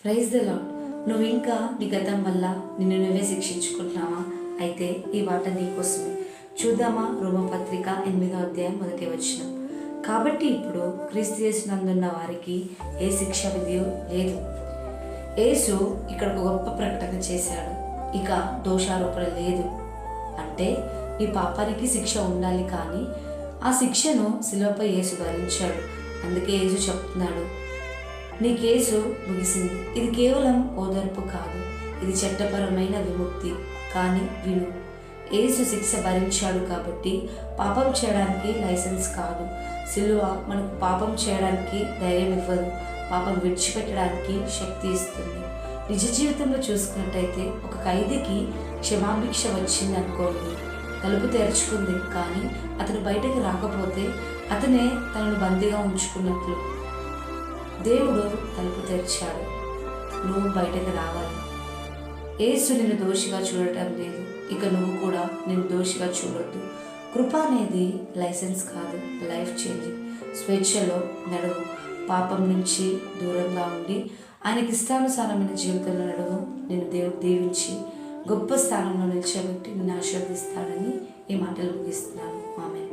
Praise the lord. నువ్వు ఇంకా నీ గతం వల్ల నిన్ను నువ్వే శిక్షించుకుంటున్నావా? అయితే ఈ మాట నీకోసమే. చూద్దామా? రోమపత్రిక 8వ అధ్యాయం 1వ వచనం. కాబట్టి ఇప్పుడు క్రీస్తు యేసునందున్న వారికి ఏ శిక్ష విధియో లేదు. యేసు ఇక్కడ ఒక గొప్ప ప్రకటన చేశాడు. ఇక దోషారోపణ లేదు. అంటే నీ పాపానికి శిక్ష ఉండాలి, కానీ ఆ శిక్షను శిలువపై యేసు భరించాడు. అందుకే యేసు చెప్తున్నాడు, నీ కేసు ముగిసింది. ఇది కేవలం ఓదార్పు కాదు, ఇది చట్టపరమైన విముక్తి. కానీ విను, యేసు శిక్ష భరించాడు కాబట్టి పాపం చేయడానికి లైసెన్స్ కాదు. సిలువ మనకు పాపం చేయడానికి ధైర్యం ఇవ్వదు, పాపం విడిచిపెట్టడానికి శక్తి ఇస్తుంది. నిజ జీవితంలో చూసుకున్నట్టయితే ఒక ఖైదీకి క్షమాభిక్ష వచ్చింది అనుకోండి, తలుపు తెరుచుకుంది, కానీ అతను బయటకు రాకపోతే అతనే తనను బందీగా ఉంచుకున్నట్లు. దేవుడు తలుపు తెరిచాడు, నువ్వు బయటకు రావాలి. యేసు నిన్ను దోషిగా చూడటం లేదు, ఇక నువ్వు కూడా నిన్ను దోషిగా చూడొద్దు. కృప అనేది లైసెన్స్ కాదు, లైఫ్ చేంజింగ్. స్వేచ్ఛలో నడువు, పాపం నుంచి దూరంగా ఉండి ఆయనకి ఇష్టానుసారమైన జీవితంలో నడువు. నేను దేవుడు దీవించి గొప్ప స్థానంలో నిలిచబెట్టి నిన్ను ఆశీర్వదిస్తాడని ఈ మాటలు ముగిస్తున్నాను. ఆమేన్.